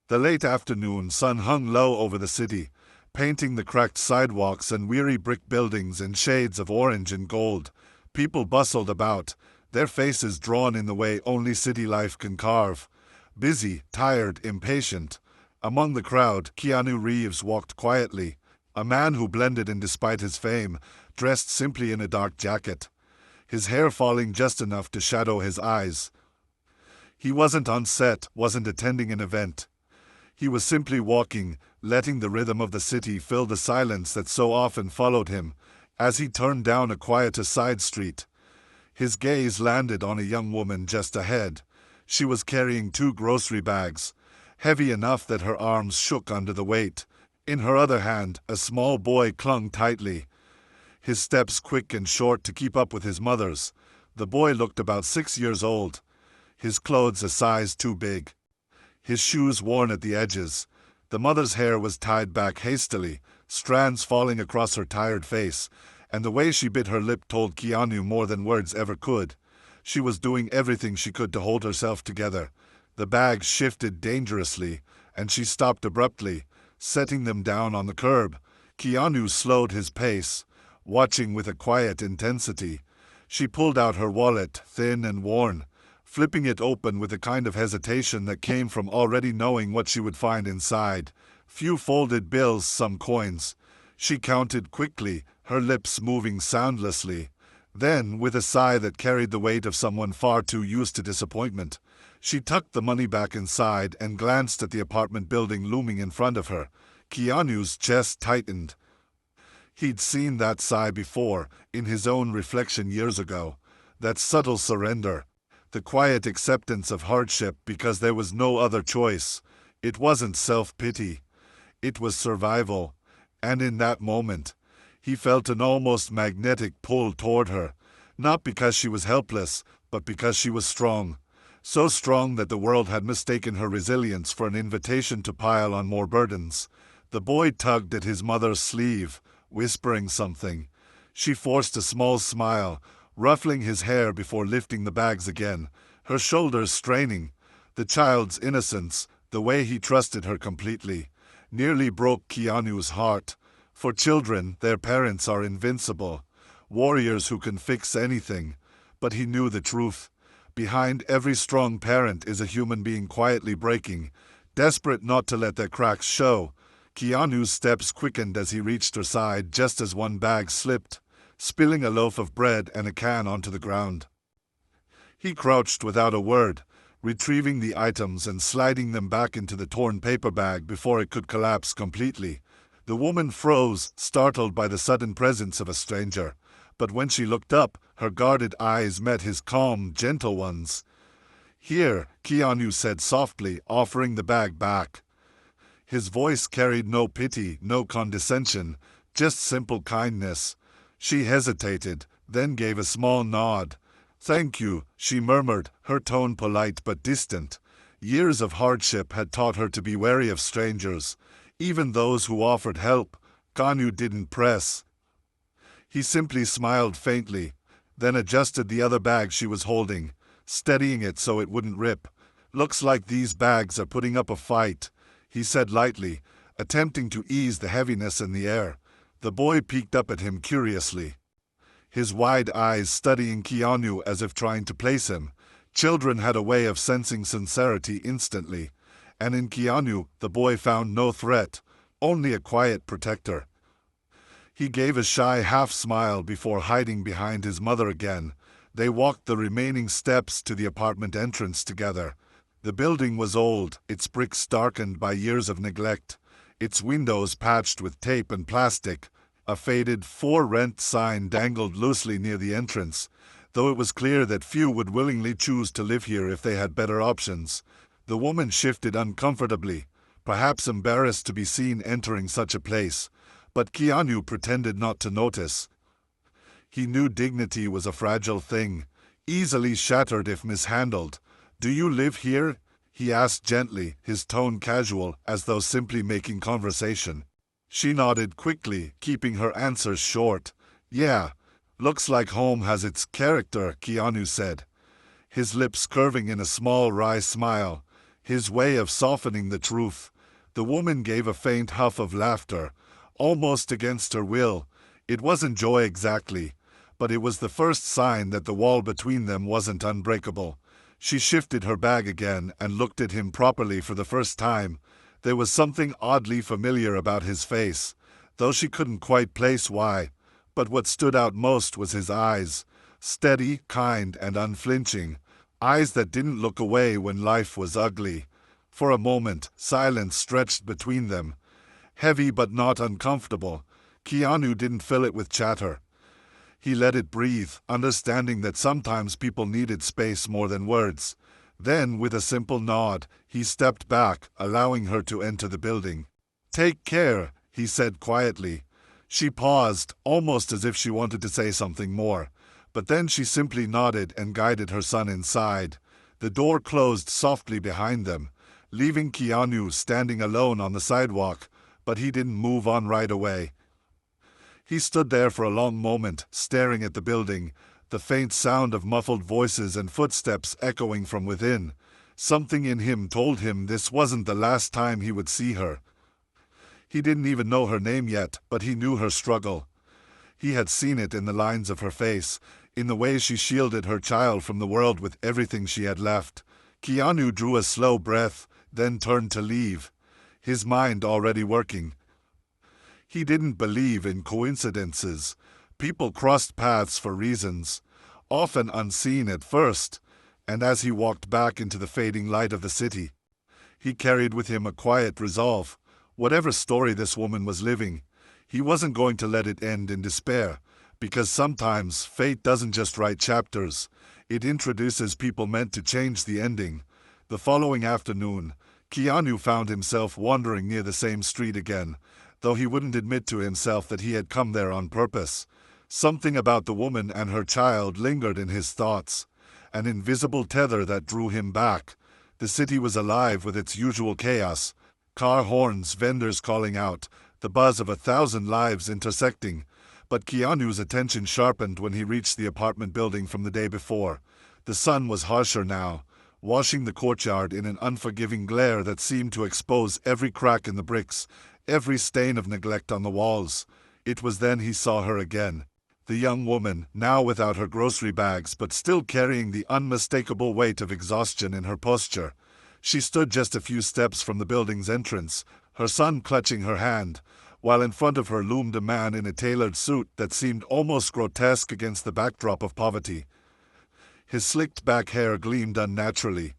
The late afternoon sun hung low over the city, painting the cracked sidewalks and weary brick buildings in shades of orange and gold. People bustled about, their faces drawn in the way only city life can carve. Busy, tired, impatient. Among the crowd, Keanu Reeves walked quietly, a man who blended in despite his fame, dressed simply in a dark jacket, his hair falling just enough to shadow his eyes. He wasn't on set, wasn't attending an event. He was simply walking, letting the rhythm of the city fill the silence that so often followed him. As he turned down a quieter side street, his gaze landed on a young woman just ahead. She was carrying 2 grocery bags, heavy enough that her arms shook under the weight. In her other hand, a small boy clung tightly, his steps quick and short to keep up with his mother's. The boy looked about 6 years old, his clothes a size too big, his shoes worn at the edges. The mother's hair was tied back hastily, strands falling across her tired face, and the way she bit her lip told Keanu more than words ever could. She was doing everything she could to hold herself together. The bags shifted dangerously, and she stopped abruptly, setting them down on the curb. Keanu slowed his pace, watching with a quiet intensity. She pulled out her wallet, thin and worn, flipping it open with a kind of hesitation that came from already knowing what she would find inside. Few folded bills, some coins. She counted quickly, her lips moving soundlessly. Then, with a sigh that carried the weight of someone far too used to disappointment, she tucked the money back inside and glanced at the apartment building looming in front of her. Keanu's chest tightened. He'd seen that sigh before, in his own reflection years ago. That subtle surrender. The quiet acceptance of hardship because there was no other choice. It wasn't self-pity. It was survival. And in that moment, he felt an almost magnetic pull toward her. Not because she was helpless, but because she was strong. So strong that the world had mistaken her resilience for an invitation to pile on more burdens. The boy tugged at his mother's sleeve, whispering something. She forced a small smile, ruffling his hair before lifting the bags again, her shoulders straining. The child's innocence, the way he trusted her completely, nearly broke Keanu's heart. For children, their parents are invincible, warriors who can fix anything. But he knew the truth. Behind every strong parent is a human being quietly breaking, desperate not to let their cracks show. Keanu's steps quickened as he reached her side just as one bag slipped, spilling a loaf of bread and a can onto the ground. He crouched without a word, retrieving the items and sliding them back into the torn paper bag before it could collapse completely. The woman froze, startled by the sudden presence of a stranger. But when she looked up, her guarded eyes met his calm, gentle ones. "Here," Keanu said softly, offering the bag back. His voice carried no pity, no condescension, just simple kindness. She hesitated, then gave a small nod. "Thank you," she murmured, her tone polite but distant. Years of hardship had taught her to be wary of strangers, even those who offered help. Keanu didn't press. He simply smiled faintly, then adjusted the other bag she was holding, steadying it so it wouldn't rip. "Looks like these bags are putting up a fight," he said lightly, attempting to ease the heaviness in the air. The boy peeked up at him curiously, his wide eyes studying Keanu as if trying to place him. Children had a way of sensing sincerity instantly, and in Keanu, the boy found no threat, only a quiet protector. He gave a shy half-smile before hiding behind his mother again. They walked the remaining steps to the apartment entrance together. The building was old, its bricks darkened by years of neglect, its windows patched with tape and plastic. A faded "For Rent" sign dangled loosely near the entrance, though it was clear that few would willingly choose to live here if they had better options. The woman shifted uncomfortably, perhaps embarrassed to be seen entering such a place, but Keanu pretended not to notice. He knew dignity was a fragile thing, easily shattered if mishandled. "Do you live here?" he asked gently, his tone casual, as though simply making conversation. She nodded quickly, keeping her answers short. "Yeah, looks like home has its character," Keanu said, his lips curving in a small wry smile. his way of softening the truth. The woman gave a faint huff of laughter, almost against her will. It wasn't joy exactly, but it was the first sign that the wall between them wasn't unbreakable. She shifted her bag again and looked at him properly for the first time. There was something oddly familiar about his face, though she couldn't quite place why. But what stood out most was his eyes, steady, kind, and unflinching. Eyes that didn't look away when life was ugly. For a moment, silence stretched between them, heavy but not uncomfortable. Keanu didn't fill it with chatter. He let it breathe, understanding that sometimes people needed space more than words. Then, with a simple nod, he stepped back, allowing her to enter the building. "Take care," he said quietly. She paused, almost as if she wanted to say something more. But then she simply nodded and guided her son inside. The door closed softly behind them, leaving Keanu standing alone on the sidewalk, but he didn't move on right away. He stood there for a long moment, staring at the building, the faint sound of muffled voices and footsteps echoing from within. Something in him told him this wasn't the last time he would see her. He didn't even know her name yet, but he knew her struggle. He had seen it in the lines of her face, in the way she shielded her child from the world with everything she had left. Keanu drew a slow breath, then turned to leave, his mind already working. He didn't believe in coincidences. People crossed paths for reasons, often unseen at first, and as he walked back into the fading light of the city, he carried with him a quiet resolve. Whatever story this woman was living, he wasn't going to let it end in despair, because sometimes fate doesn't just write chapters, it introduces people meant to change the ending. The following afternoon, Keanu found himself wandering near the same street again, though he wouldn't admit to himself that he had come there on purpose. Something about the woman and her child lingered in his thoughts, an invisible tether that drew him back. The city was alive with its usual chaos, car horns, vendors calling out, the buzz of 1,000 lives intersecting. But Keanu's attention sharpened when he reached the apartment building from the day before. The sun was harsher now, washing the courtyard in an unforgiving glare that seemed to expose every crack in the bricks, every stain of neglect on the walls. It was then he saw her again. The young woman, now without her grocery bags but still carrying the unmistakable weight of exhaustion in her posture. She stood just a few steps from the building's entrance, her son clutching her hand, while in front of her loomed a man in a tailored suit that seemed almost grotesque against the backdrop of poverty. His slicked back hair gleamed unnaturally,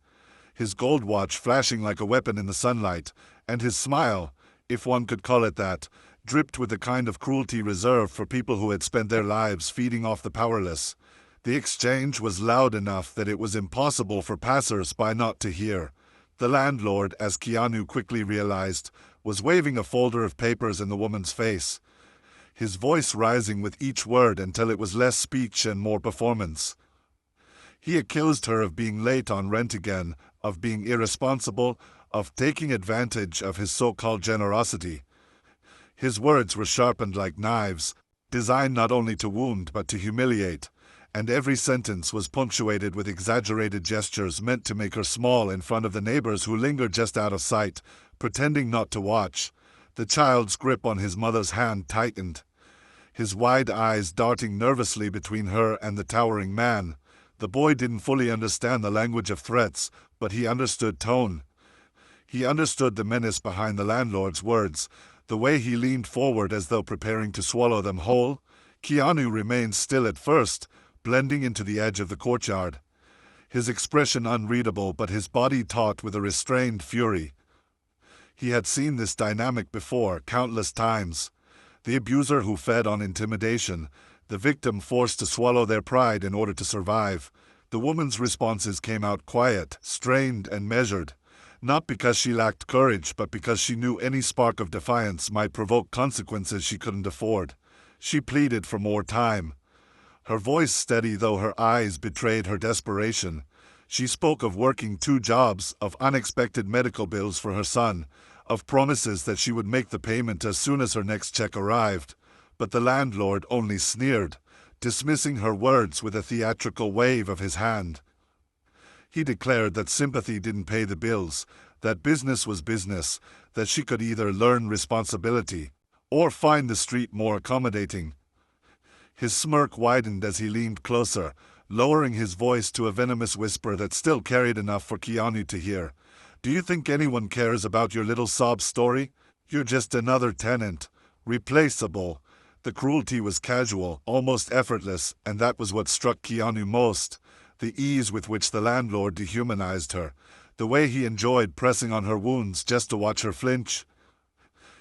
his gold watch flashing like a weapon in the sunlight, and his smile, if one could call it that, dripped with the kind of cruelty reserved for people who had spent their lives feeding off the powerless. The exchange was loud enough that it was impossible for passers-by not to hear. The landlord, as Keanu quickly realized, was waving a folder of papers in the woman's face, his voice rising with each word until it was less speech and more performance. He accused her of being late on rent again, of being irresponsible, of taking advantage of his so-called generosity. His words were sharpened like knives, designed not only to wound but to humiliate, and every sentence was punctuated with exaggerated gestures meant to make her small in front of the neighbors who lingered just out of sight, pretending not to watch. The child's grip on his mother's hand tightened, his wide eyes darting nervously between her and the towering man. The boy didn't fully understand the language of threats, but he understood tone. He understood the menace behind the landlord's words, the way he leaned forward as though preparing to swallow them whole. Keanu remained still at first, blending into the edge of the courtyard, his expression unreadable but his body taut with a restrained fury. He had seen this dynamic before, countless times. The abuser who fed on intimidation, the victim forced to swallow their pride in order to survive. The woman's responses came out quiet, strained, and measured, not because she lacked courage, but because she knew any spark of defiance might provoke consequences she couldn't afford. She pleaded for more time, her voice steady though her eyes betrayed her desperation. She spoke of working 2 jobs, of unexpected medical bills for her son, of promises that she would make the payment as soon as her next check arrived. But the landlord only sneered, dismissing her words with a theatrical wave of his hand. He declared that sympathy didn't pay the bills, that business was business, that she could either learn responsibility or find the street more accommodating. His smirk widened as he leaned closer, lowering his voice to a venomous whisper that still carried enough for Keanu to hear. "Do you think anyone cares about your little sob story? You're just another tenant. Replaceable." The cruelty was casual, almost effortless, and that was what struck Keanu most. The ease with which the landlord dehumanized her. The way he enjoyed pressing on her wounds just to watch her flinch.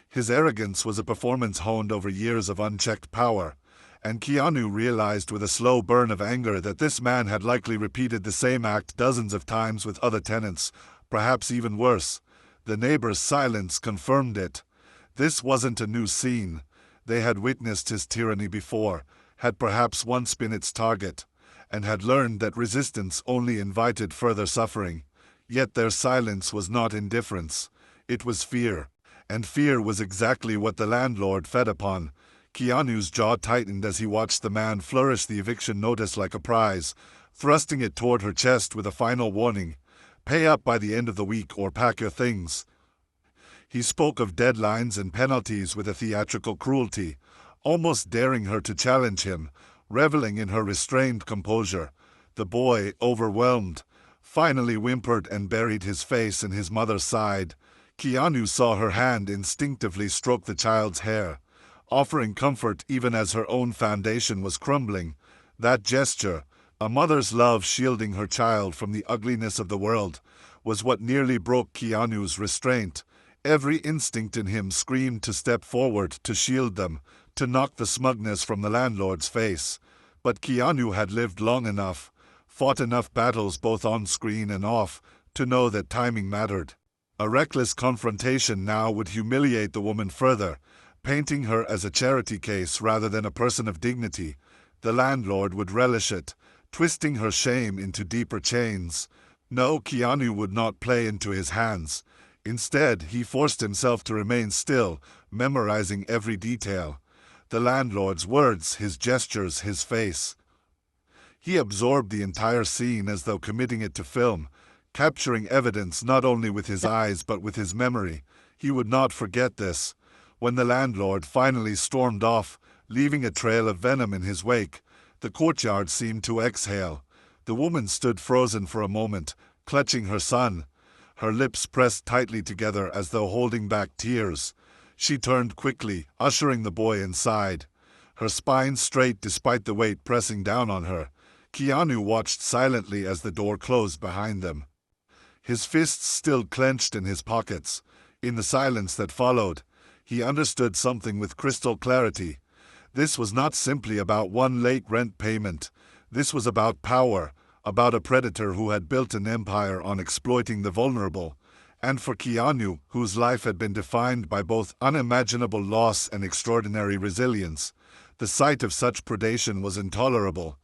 His arrogance was a performance honed over years of unchecked power. And Keanu realized with a slow burn of anger that this man had likely repeated the same act dozens of times with other tenants, perhaps even worse. The neighbors' silence confirmed it. This wasn't a new scene. They had witnessed his tyranny before, had perhaps once been its target, and had learned that resistance only invited further suffering. Yet their silence was not indifference. It was fear. And fear was exactly what the landlord fed upon. Keanu's jaw tightened as he watched the man flourish the eviction notice like a prize, thrusting it toward her chest with a final warning. "Pay up by the end of the week or pack your things." He spoke of deadlines and penalties with a theatrical cruelty, almost daring her to challenge him, reveling in her restrained composure. The boy, overwhelmed, finally whimpered and buried his face in his mother's side. Keanu saw her hand instinctively stroke the child's hair, offering comfort even as her own foundation was crumbling. That gesture, a mother's love shielding her child from the ugliness of the world, was what nearly broke Keanu's restraint. Every instinct in him screamed to step forward, to shield them, to knock the smugness from the landlord's face. But Keanu had lived long enough, fought enough battles both on screen and off, to know that timing mattered. A reckless confrontation now would humiliate the woman further, painting her as a charity case rather than a person of dignity. The landlord would relish it, twisting her shame into deeper chains. No, Keanu would not play into his hands. Instead, he forced himself to remain still, memorizing every detail. The landlord's words, his gestures, his face. He absorbed the entire scene as though committing it to film, capturing evidence not only with his eyes but with his memory. He would not forget this. When the landlord finally stormed off, leaving a trail of venom in his wake, the courtyard seemed to exhale. The woman stood frozen for a moment, clutching her son, her lips pressed tightly together as though holding back tears. She turned quickly, ushering the boy inside, her spine straight despite the weight pressing down on her. Keanu watched silently as the door closed behind them, his fists still clenched in his pockets. In the silence that followed, he understood something with crystal clarity. This was not simply about one late rent payment. This was about power, about a predator who had built an empire on exploiting the vulnerable. And for Keanu, whose life had been defined by both unimaginable loss and extraordinary resilience, the sight of such predation was intolerable.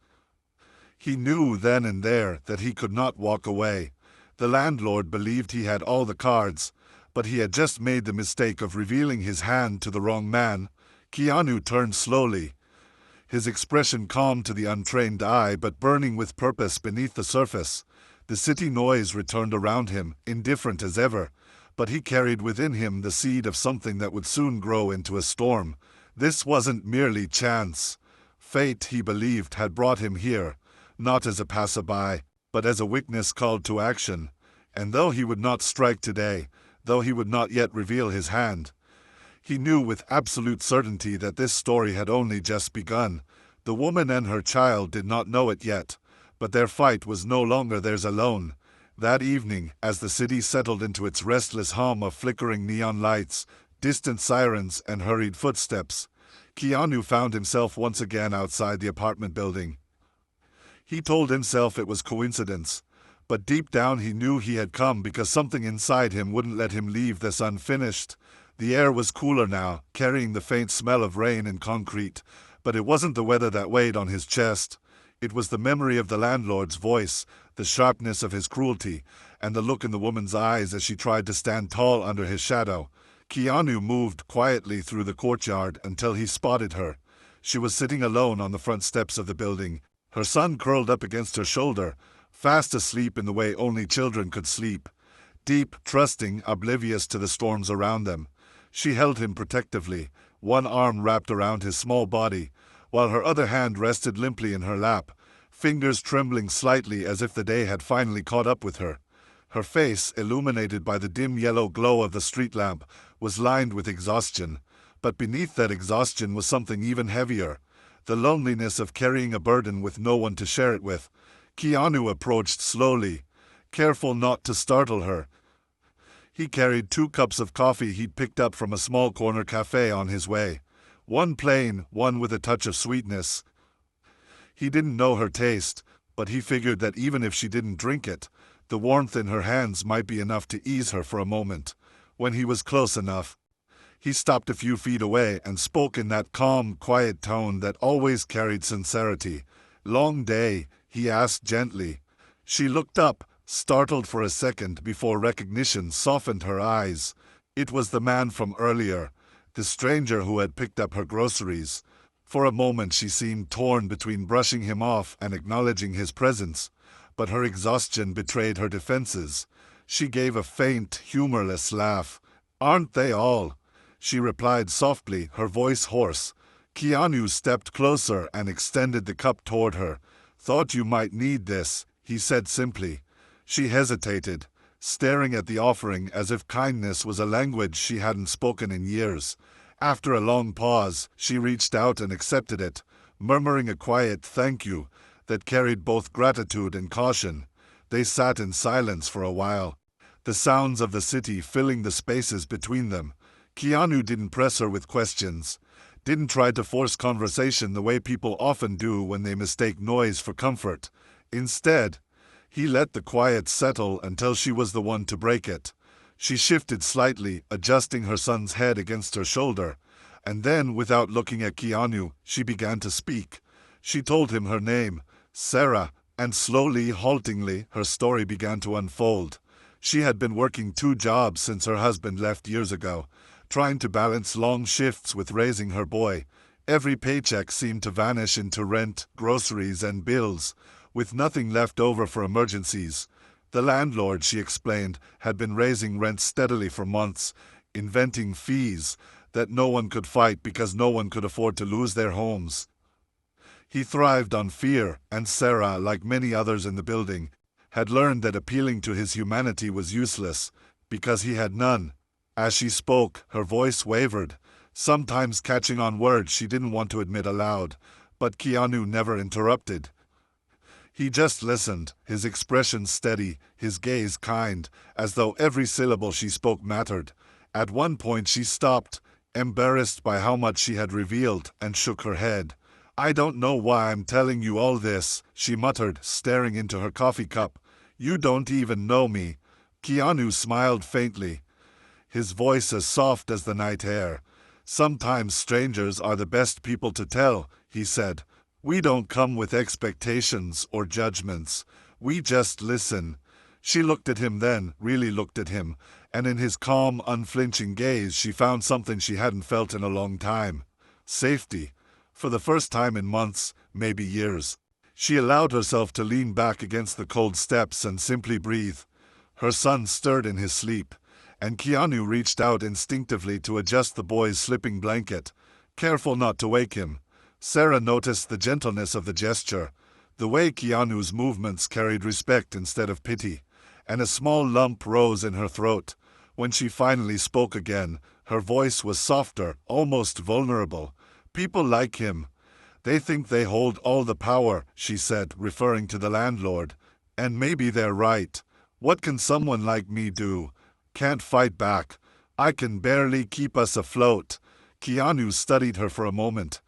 He knew then and there that he could not walk away. The landlord believed he had all the cards, but he had just made the mistake of revealing his hand to the wrong man. Keanu turned slowly, his expression calm to the untrained eye but burning with purpose beneath the surface. The city noise returned around him, indifferent as ever, but he carried within him the seed of something that would soon grow into a storm. This wasn't merely chance. Fate, he believed, had brought him here, not as a passerby, but as a witness called to action. And though he would not strike today, though he would not yet reveal his hand, he knew with absolute certainty that this story had only just begun. The woman and her child did not know it yet, but their fight was no longer theirs alone. That evening, as the city settled into its restless hum of flickering neon lights, distant sirens, and hurried footsteps, Keanu found himself once again outside the apartment building. He told himself it was coincidence, but deep down he knew he had come because something inside him wouldn't let him leave this unfinished. The air was cooler now, carrying the faint smell of rain and concrete, but it wasn't the weather that weighed on his chest. It was the memory of the landlord's voice, the sharpness of his cruelty, and the look in the woman's eyes as she tried to stand tall under his shadow. Keanu moved quietly through the courtyard until he spotted her. She was sitting alone on the front steps of the building, her son curled up against her shoulder, fast asleep in the way only children could sleep, deep, trusting, oblivious to the storms around them. She held him protectively, one arm wrapped around his small body, while her other hand rested limply in her lap, fingers trembling slightly as if the day had finally caught up with her. Her face, illuminated by the dim yellow glow of the street lamp, was lined with exhaustion, but beneath that exhaustion was something even heavier, the loneliness of carrying a burden with no one to share it with. Keanu approached slowly, careful not to startle her. He carried 2 cups of coffee he'd picked up from a small corner cafe on his way. One plain, one with a touch of sweetness. He didn't know her taste, but he figured that even if she didn't drink it, the warmth in her hands might be enough to ease her for a moment. When he was close enough, he stopped a few feet away and spoke in that calm, quiet tone that always carried sincerity. "Long day?" he asked gently. She looked up, startled for a second before recognition softened her eyes. It was the man from earlier, the stranger who had picked up her groceries. For a moment she seemed torn between brushing him off and acknowledging his presence, but her exhaustion betrayed her defenses. She gave a faint, humorless laugh. "Aren't they all?" she replied softly, her voice hoarse. Keanu stepped closer and extended the cup toward her. "Thought you might need this," he said simply. She hesitated, staring at the offering as if kindness was a language she hadn't spoken in years. After a long pause, she reached out and accepted it, murmuring a quiet "thank you" that carried both gratitude and caution. They sat in silence for a while, the sounds of the city filling the spaces between them. Keanu didn't press her with questions, didn't try to force conversation the way people often do when they mistake noise for comfort. Instead, he let the quiet settle until she was the one to break it. She shifted slightly, adjusting her son's head against her shoulder, and then, without looking at Keanu, she began to speak. She told him her name, Sarah, and slowly, haltingly, her story began to unfold. She had been working 2 jobs since her husband left years ago, trying to balance long shifts with raising her boy. Every paycheck seemed to vanish into rent, groceries, and bills, with nothing left over for emergencies. The landlord, she explained, had been raising rent steadily for months, inventing fees that no one could fight because no one could afford to lose their homes. He thrived on fear, and Sarah, like many others in the building, had learned that appealing to his humanity was useless, because he had none. As she spoke, her voice wavered, sometimes catching on words she didn't want to admit aloud, but Keanu never interrupted. He just listened, his expression steady, his gaze kind, as though every syllable she spoke mattered. At one point she stopped, embarrassed by how much she had revealed, and shook her head. "I don't know why I'm telling you all this," she muttered, staring into her coffee cup. "You don't even know me." Keanu smiled faintly, his voice as soft as the night air. "Sometimes strangers are the best people to tell," he said. "We don't come with expectations or judgments. We just listen." She looked at him then, really looked at him, and in his calm, unflinching gaze she found something she hadn't felt in a long time. Safety. For the first time in months, maybe years. She allowed herself to lean back against the cold steps and simply breathe. Her son stirred in his sleep, and Keanu reached out instinctively to adjust the boy's slipping blanket, careful not to wake him. Sarah noticed the gentleness of the gesture, the way Keanu's movements carried respect instead of pity, and a small lump rose in her throat. When she finally spoke again, her voice was softer, almost vulnerable. "People like him. They think they hold all the power," she said, referring to the landlord. "And maybe they're right. What can someone like me do? Can't fight back. I can barely keep us afloat." Keanu studied her for a moment,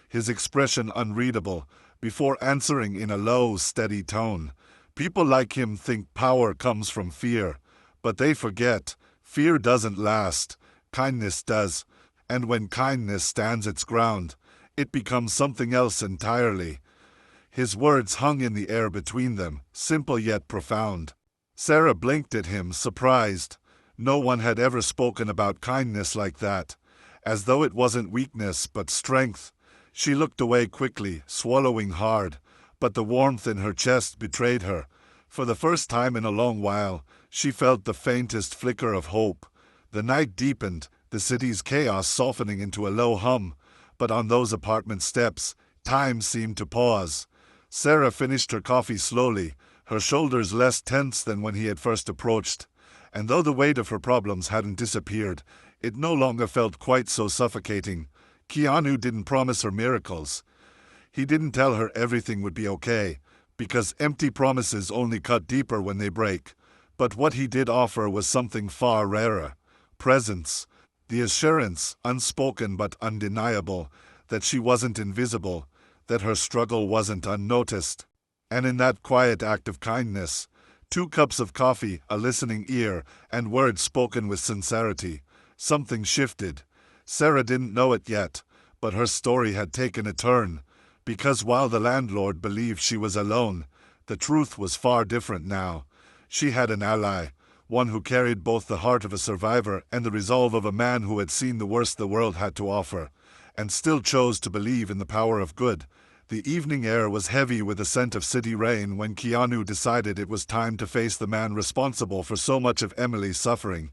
his expression unreadable, before answering in a low, steady tone. "People like him think power comes from fear, but they forget. Fear doesn't last. Kindness does. And when kindness stands its ground, it becomes something else entirely." His words hung in the air between them, simple yet profound. Sarah blinked at him, surprised. No one had ever spoken about kindness like that, as though it wasn't weakness but strength. She looked away quickly, swallowing hard, but the warmth in her chest betrayed her. For the first time in a long while, she felt the faintest flicker of hope. The night deepened, the city's chaos softening into a low hum, but on those apartment steps, time seemed to pause. Sarah finished her coffee slowly, her shoulders less tense than when he had first approached, and though the weight of her problems hadn't disappeared, it no longer felt quite so suffocating. Keanu didn't promise her miracles. He didn't tell her everything would be okay, because empty promises only cut deeper when they break. But what he did offer was something far rarer: presence, the assurance, unspoken but undeniable, that she wasn't invisible, that her struggle wasn't unnoticed. And in that quiet act of kindness, 2 cups of coffee, a listening ear, and words spoken with sincerity, something shifted. Sarah didn't know it yet, but her story had taken a turn, because while the landlord believed she was alone, the truth was far different now. She had an ally, one who carried both the heart of a survivor and the resolve of a man who had seen the worst the world had to offer, and still chose to believe in the power of good. The evening air was heavy with the scent of city rain when Keanu decided it was time to face the man responsible for so much of Emily's suffering.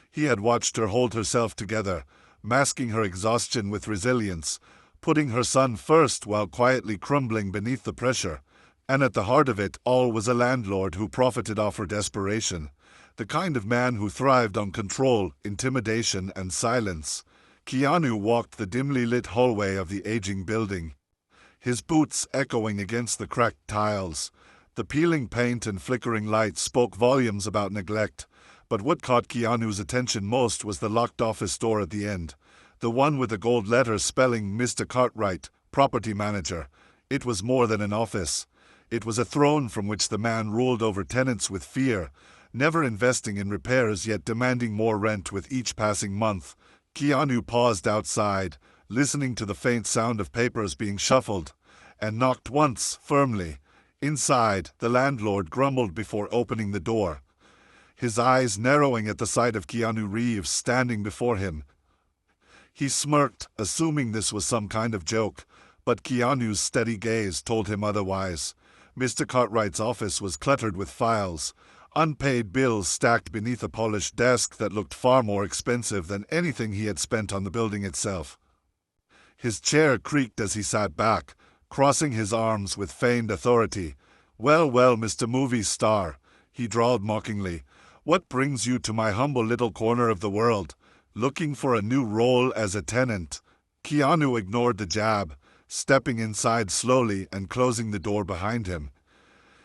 He had watched her hold herself together, masking her exhaustion with resilience, putting her son first while quietly crumbling beneath the pressure. And at the heart of it all was a landlord who profited off her desperation, the kind of man who thrived on control, intimidation, and silence. Keanu walked the dimly lit hallway of the aging building, his boots echoing against the cracked tiles. The peeling paint and flickering lights spoke volumes about neglect, but what caught Keanu's attention most was the locked office door at the end, the one with the gold letters spelling Mr. Cartwright, property manager. It was more than an office. It was a throne from which the man ruled over tenants with fear, never investing in repairs yet demanding more rent with each passing month. Keanu paused outside, listening to the faint sound of papers being shuffled, and knocked once, firmly. Inside, the landlord grumbled before opening the door, his eyes narrowing at the sight of Keanu Reeves standing before him. He smirked, assuming this was some kind of joke, but Keanu's steady gaze told him otherwise. Mr. Cartwright's office was cluttered with files, unpaid bills stacked beneath a polished desk that looked far more expensive than anything he had spent on the building itself. His chair creaked as he sat back, crossing his arms with feigned authority. "Well, well, Mr. Movie Star," he drawled mockingly, "what brings you to my humble little corner of the world? Looking for a new role as a tenant?" Keanu ignored the jab, stepping inside slowly and closing the door behind him.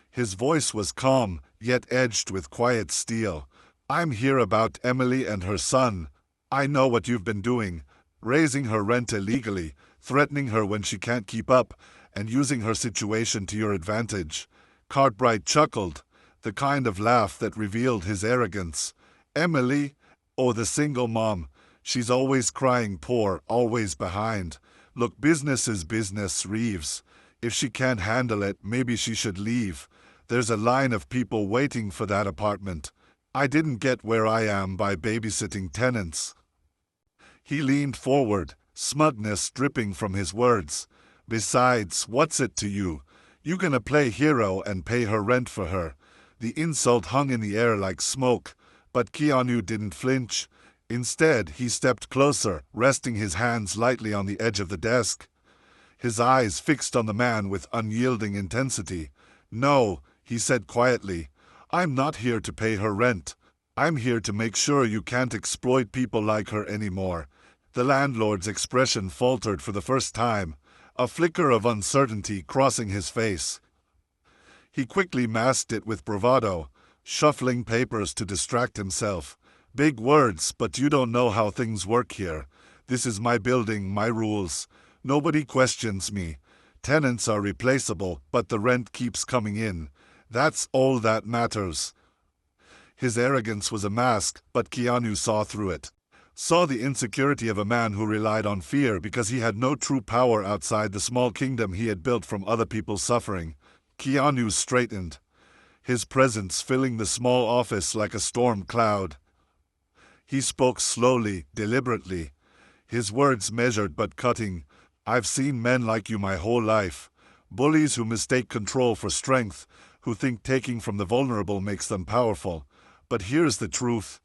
His voice was calm, yet edged with quiet steel. "I'm here about Emily and her son. I know what you've been doing, raising her rent illegally, threatening her when she can't keep up, and using her situation to your advantage." Cartwright chuckled, the kind of laugh that revealed his arrogance. "Emily? Oh, the single mom. She's always crying poor, always behind. Look, business is business, Reeves. If she can't handle it, maybe she should leave. There's a line of people waiting for that apartment. I didn't get where I am by babysitting tenants." He leaned forward, smugness dripping from his words. "Besides, what's it to you? You gonna play hero and pay her rent for her?" The insult hung in the air like smoke, but Keanu didn't flinch. Instead, he stepped closer, resting his hands lightly on the edge of the desk, his eyes fixed on the man with unyielding intensity. "No," he said quietly, "I'm not here to pay her rent. I'm here to make sure you can't exploit people like her anymore." The landlord's expression faltered for the first time, a flicker of uncertainty crossing his face. He quickly masked it with bravado, shuffling papers to distract himself. "Big words, but you don't know how things work here. This is my building, my rules. Nobody questions me. Tenants are replaceable, but the rent keeps coming in. That's all that matters." His arrogance was a mask, but Keanu saw through it. Saw the insecurity of a man who relied on fear because he had no true power outside the small kingdom he had built from other people's suffering. Keanu straightened, his presence filling the small office like a storm cloud. He spoke slowly, deliberately, his words measured but cutting. "I've seen men like you my whole life. Bullies who mistake control for strength, who think taking from the vulnerable makes them powerful. But here's the truth.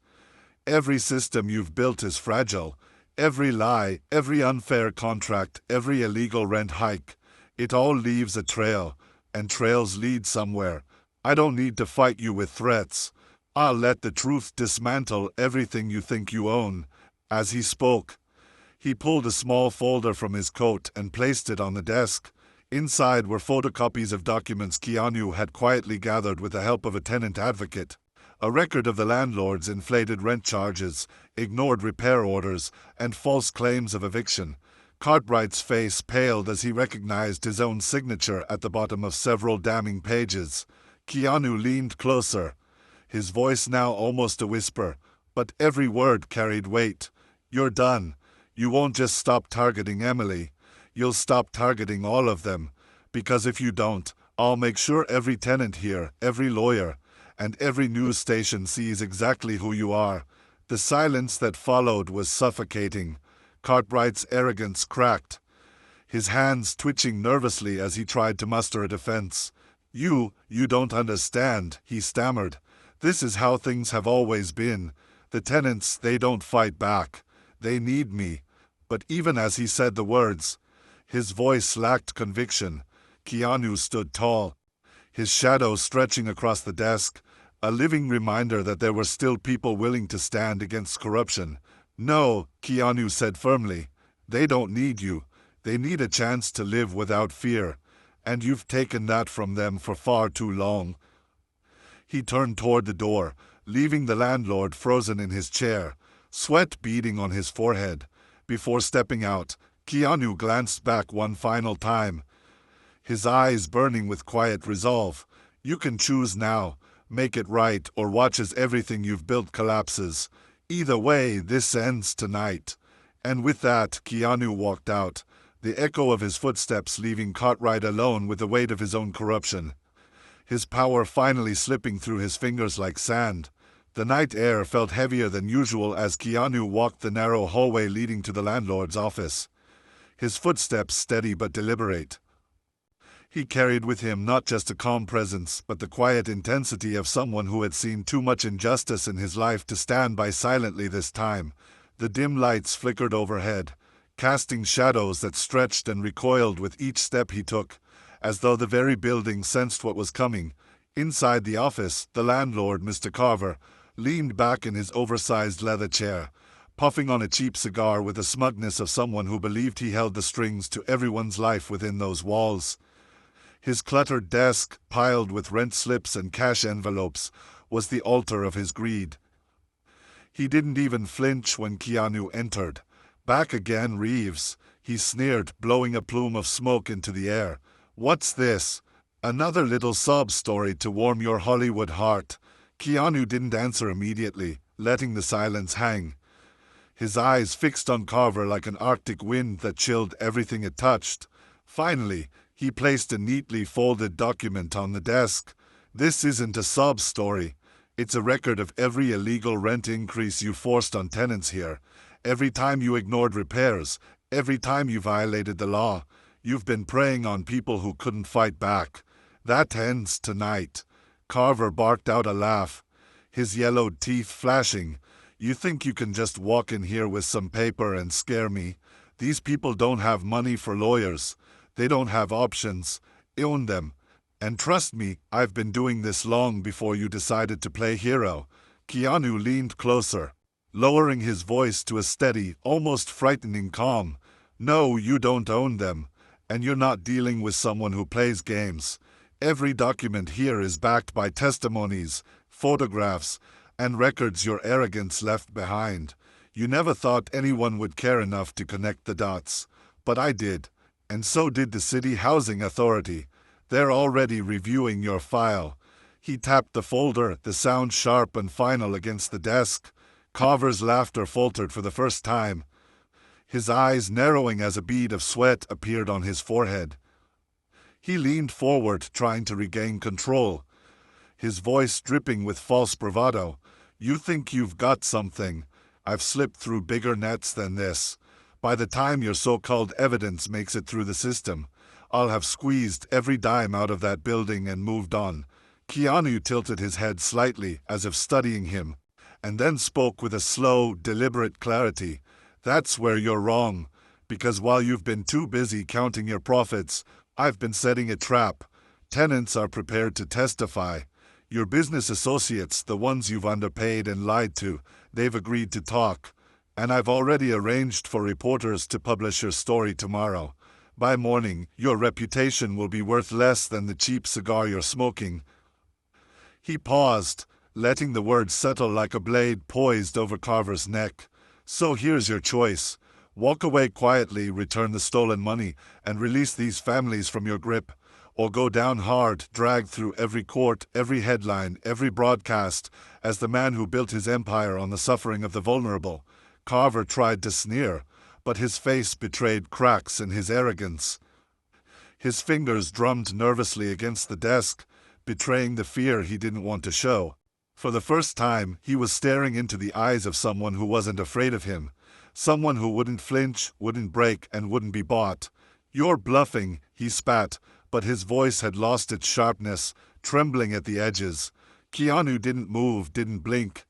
Every system you've built is fragile. Every lie, every unfair contract, every illegal rent hike, it all leaves a trail, and trails lead somewhere. I don't need to fight you with threats. I'll let the truth dismantle everything you think you own. As he spoke, he pulled a small folder from his coat and placed it on the desk. Inside were photocopies of documents Keanu had quietly gathered with the help of a tenant advocate. A record of the landlord's inflated rent charges, ignored repair orders, and false claims of eviction. Cartwright's face paled as he recognized his own signature at the bottom of several damning pages. Keanu leaned closer, his voice now almost a whisper, but every word carried weight. You're done. You won't just stop targeting Emily. You'll stop targeting all of them. Because if you don't, I'll make sure every tenant here, every lawyer, and every news station sees exactly who you are. The silence that followed was suffocating. Cartwright's arrogance cracked, his hands twitching nervously as he tried to muster a defense. You don't understand, he stammered. This is how things have always been. The tenants, they don't fight back. They need me. But even as he said the words, his voice lacked conviction. Keanu stood tall, his shadow stretching across the desk, a living reminder that there were still people willing to stand against corruption. No, Keanu said firmly. They don't need you. They need a chance to live without fear. And you've taken that from them for far too long. He turned toward the door, leaving the landlord frozen in his chair, sweat beading on his forehead. Before stepping out, Keanu glanced back one final time, his eyes burning with quiet resolve. You can choose now. Make it right, or watch as everything you've built collapses. Either way, this ends tonight. And with that, Keanu walked out, the echo of his footsteps leaving Cartwright alone with the weight of his own corruption. His power finally slipping through his fingers like sand. The night air felt heavier than usual as Keanu walked the narrow hallway leading to the landlord's office. His footsteps steady but deliberate. He carried with him not just a calm presence, but the quiet intensity of someone who had seen too much injustice in his life to stand by silently this time. The dim lights flickered overhead, casting shadows that stretched and recoiled with each step he took, as though the very building sensed what was coming. Inside the office, the landlord, Mr. Carver, leaned back in his oversized leather chair, puffing on a cheap cigar with the smugness of someone who believed he held the strings to everyone's life within those walls. His cluttered desk, piled with rent slips and cash envelopes, was the altar of his greed. He didn't even flinch when Keanu entered. Back again, Reeves, he sneered, blowing a plume of smoke into the air. What's this? Another little sob story to warm your Hollywood heart. Keanu didn't answer immediately, letting the silence hang. His eyes fixed on Carver like an Arctic wind that chilled everything it touched. Finally, he placed a neatly folded document on the desk. This isn't a sob story. It's a record of every illegal rent increase you forced on tenants here. Every time you ignored repairs, every time you violated the law, you've been preying on people who couldn't fight back. That ends tonight. Carver barked out a laugh, his yellowed teeth flashing. You think you can just walk in here with some paper and scare me? These people don't have money for lawyers. They don't have options. Own them. And trust me, I've been doing this long before you decided to play hero. Keanu leaned closer, lowering his voice to a steady, almost frightening calm. No, you don't own them. And you're not dealing with someone who plays games. Every document here is backed by testimonies, photographs, and records your arrogance left behind. You never thought anyone would care enough to connect the dots. But I did. And so did the City Housing Authority. They're already reviewing your file. He tapped the folder, the sound sharp and final against the desk. Carver's laughter faltered for the first time, his eyes narrowing as a bead of sweat appeared on his forehead. He leaned forward, trying to regain control, his voice dripping with false bravado. You think you've got something? I've slipped through bigger nets than this. By the time your so-called evidence makes it through the system, I'll have squeezed every dime out of that building and moved on. Keanu tilted his head slightly, as if studying him, and then spoke with a slow, deliberate clarity. That's where you're wrong, because while you've been too busy counting your profits, I've been setting a trap. Tenants are prepared to testify. Your business associates, the ones you've underpaid and lied to, they've agreed to talk. And I've already arranged for reporters to publish your story tomorrow. By morning, your reputation will be worth less than the cheap cigar you're smoking. He paused, letting the words settle like a blade poised over Carver's neck. So here's your choice. Walk away quietly, return the stolen money, and release these families from your grip. Or go down hard, dragged through every court, every headline, every broadcast, as the man who built his empire on the suffering of the vulnerable. Carver tried to sneer, but his face betrayed cracks in his arrogance. His fingers drummed nervously against the desk, betraying the fear he didn't want to show. For the first time, he was staring into the eyes of someone who wasn't afraid of him. Someone who wouldn't flinch, wouldn't break, and wouldn't be bought. You're bluffing, he spat, but his voice had lost its sharpness, trembling at the edges. Keanu didn't move, didn't blink,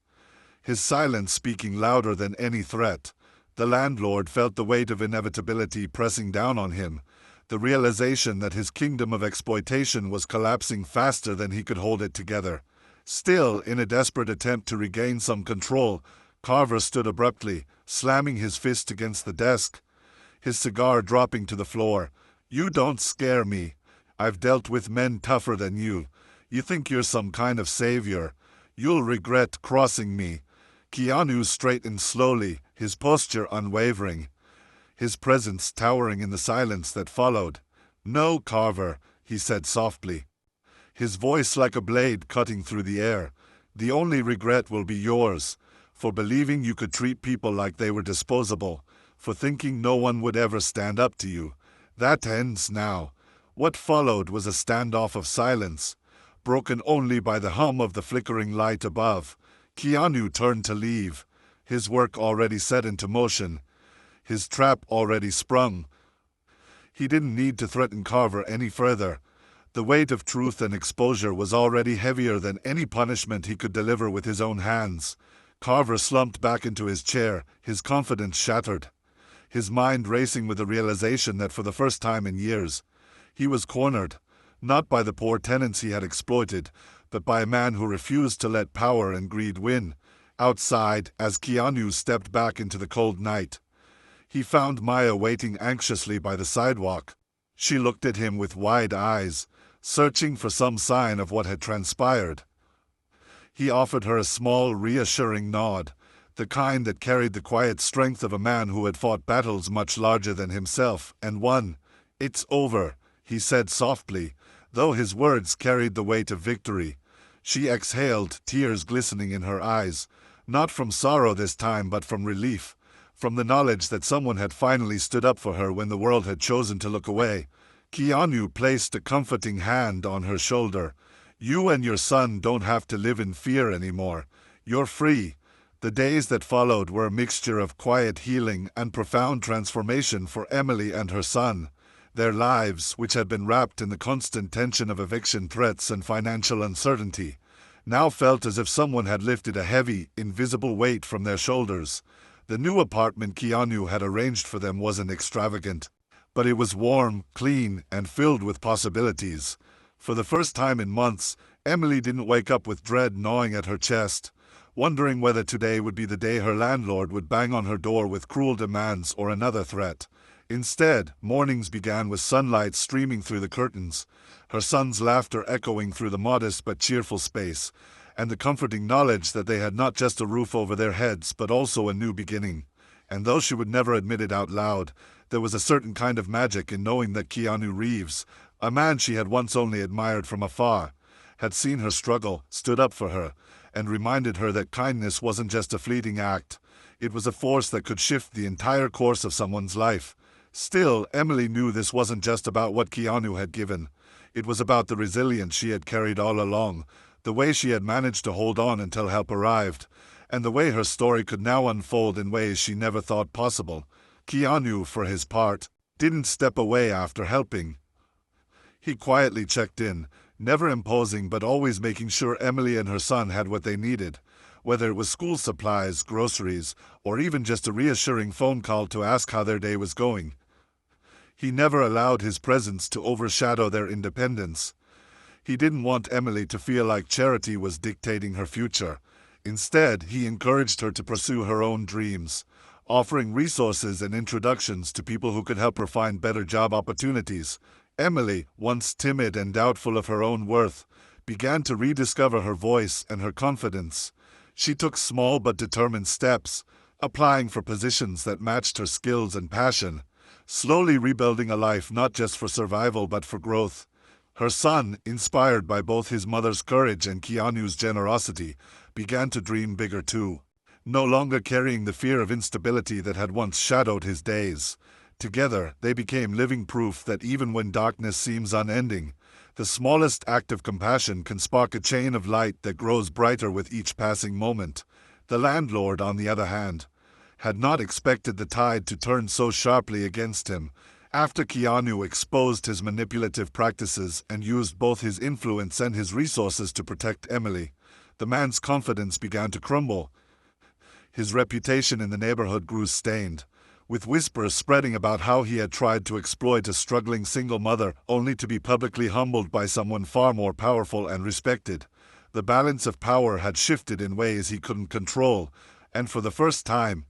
his silence speaking louder than any threat. The landlord felt the weight of inevitability pressing down on him, the realization that his kingdom of exploitation was collapsing faster than he could hold it together. Still, in a desperate attempt to regain some control, Carver stood abruptly, slamming his fist against the desk, his cigar dropping to the floor. You don't scare me. I've dealt with men tougher than you. You think you're some kind of savior. You'll regret crossing me. Keanu straightened slowly, his posture unwavering, his presence towering in the silence that followed. No, Carver, he said softly, his voice like a blade cutting through the air. The only regret will be yours, for believing you could treat people like they were disposable, for thinking no one would ever stand up to you. That ends now. What followed was a standoff of silence, broken only by the hum of the flickering light above. Keanu turned to leave, his work already set into motion, his trap already sprung. He didn't need to threaten Carver any further. The weight of truth and exposure was already heavier than any punishment he could deliver with his own hands. Carver slumped back into his chair, his confidence shattered, his mind racing with the realization that for the first time in years, he was cornered, not by the poor tenants he had exploited, but by a man who refused to let power and greed win. Outside, as Keanu stepped back into the cold night, he found Maya waiting anxiously by the sidewalk. She looked at him with wide eyes, searching for some sign of what had transpired. He offered her a small, reassuring nod, the kind that carried the quiet strength of a man who had fought battles much larger than himself, and won. It's over, he said softly, though his words carried the weight of victory. She exhaled, tears glistening in her eyes, not from sorrow this time but from relief, from the knowledge that someone had finally stood up for her when the world had chosen to look away. Keanu placed a comforting hand on her shoulder. You and your son don't have to live in fear anymore. You're free. The days that followed were a mixture of quiet healing and profound transformation for Emily and her son. Their lives, which had been wrapped in the constant tension of eviction threats and financial uncertainty, now felt as if someone had lifted a heavy, invisible weight from their shoulders. The new apartment Keanu had arranged for them wasn't extravagant, but it was warm, clean, and filled with possibilities. For the first time in months, Emily didn't wake up with dread gnawing at her chest, wondering whether today would be the day her landlord would bang on her door with cruel demands or another threat. Instead, mornings began with sunlight streaming through the curtains, her son's laughter echoing through the modest but cheerful space, and the comforting knowledge that they had not just a roof over their heads but also a new beginning. And though she would never admit it out loud, there was a certain kind of magic in knowing that Keanu Reeves, a man she had once only admired from afar, had seen her struggle, stood up for her, and reminded her that kindness wasn't just a fleeting act. It was a force that could shift the entire course of someone's life. Still, Emily knew this wasn't just about what Keanu had given. It was about the resilience she had carried all along, the way she had managed to hold on until help arrived, and the way her story could now unfold in ways she never thought possible. Keanu, for his part, didn't step away after helping. He quietly checked in, never imposing but always making sure Emily and her son had what they needed, whether it was school supplies, groceries, or even just a reassuring phone call to ask how their day was going. He never allowed his presence to overshadow their independence. He didn't want Emily to feel like Charity was dictating her future. Instead, he encouraged her to pursue her own dreams, offering resources and introductions to people who could help her find better job opportunities. Emily, once timid and doubtful of her own worth, began to rediscover her voice and her confidence. She took small but determined steps, applying for positions that matched her skills and passion, slowly rebuilding a life not just for survival but for growth. Her son, inspired by both his mother's courage and Keanu's generosity, began to dream bigger too, no longer carrying the fear of instability that had once shadowed his days. Together, they became living proof that even when darkness seems unending, the smallest act of compassion can spark a chain of light that grows brighter with each passing moment. The landlord, on the other hand, had not expected the tide to turn so sharply against him. After Keanu exposed his manipulative practices and used both his influence and his resources to protect Emily, the man's confidence began to crumble. His reputation in the neighborhood grew stained, with whispers spreading about how he had tried to exploit a struggling single mother only to be publicly humbled by someone far more powerful and respected. The balance of power had shifted in ways he couldn't control, and for the first time,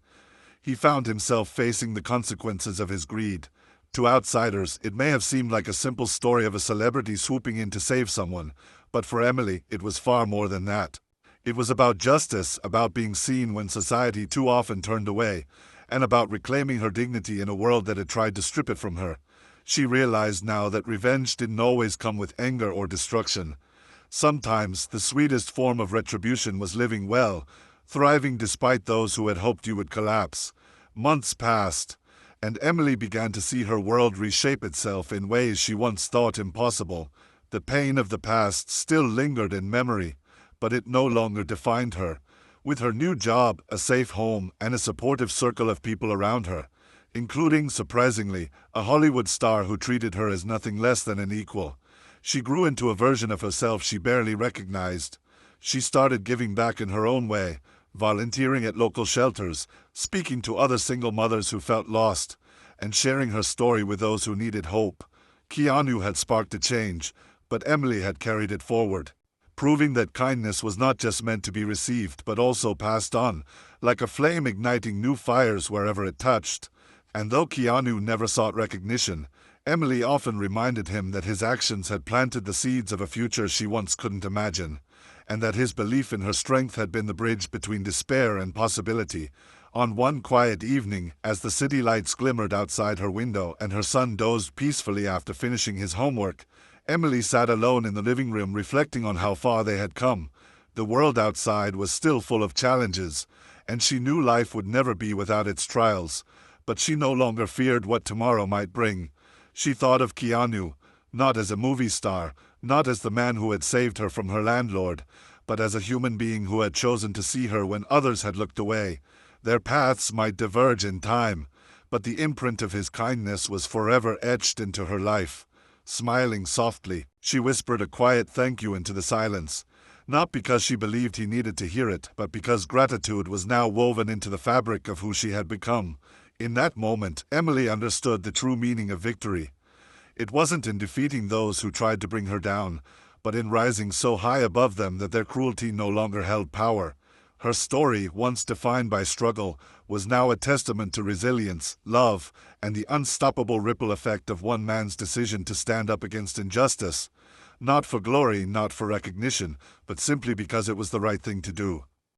he found himself facing the consequences of his greed. To outsiders, it may have seemed like a simple story of a celebrity swooping in to save someone, but for Emily, it was far more than that. It was about justice, about being seen when society too often turned away, and about reclaiming her dignity in a world that had tried to strip it from her. She realized now that revenge didn't always come with anger or destruction. Sometimes, the sweetest form of retribution was living well, thriving despite those who had hoped you would collapse. Months passed, and Emily began to see her world reshape itself in ways she once thought impossible. The pain of the past still lingered in memory, but it no longer defined her. With her new job, a safe home, and a supportive circle of people around her, including, surprisingly, a Hollywood star who treated her as nothing less than an equal, she grew into a version of herself she barely recognized. She started giving back in her own way, volunteering at local shelters, speaking to other single mothers who felt lost, and sharing her story with those who needed hope. Keanu had sparked a change, but Emily had carried it forward, proving that kindness was not just meant to be received but also passed on, like a flame igniting new fires wherever it touched. And though Keanu never sought recognition, Emily often reminded him that his actions had planted the seeds of a future she once couldn't imagine, and that his belief in her strength had been the bridge between despair and possibility. On one quiet evening, as the city lights glimmered outside her window and her son dozed peacefully after finishing his homework, Emily sat alone in the living room reflecting on how far they had come. The world outside was still full of challenges, and she knew life would never be without its trials, but she no longer feared what tomorrow might bring. She thought of Keanu, not as a movie star, not as the man who had saved her from her landlord, but as a human being who had chosen to see her when others had looked away. Their paths might diverge in time, but the imprint of his kindness was forever etched into her life. Smiling softly, she whispered a quiet thank you into the silence, not because she believed he needed to hear it, but because gratitude was now woven into the fabric of who she had become. In that moment, Emily understood the true meaning of victory. It wasn't in defeating those who tried to bring her down, but in rising so high above them that their cruelty no longer held power. Her story, once defined by struggle, was now a testament to resilience, love, and the unstoppable ripple effect of one man's decision to stand up against injustice, not for glory, not for recognition, but simply because it was the right thing to do.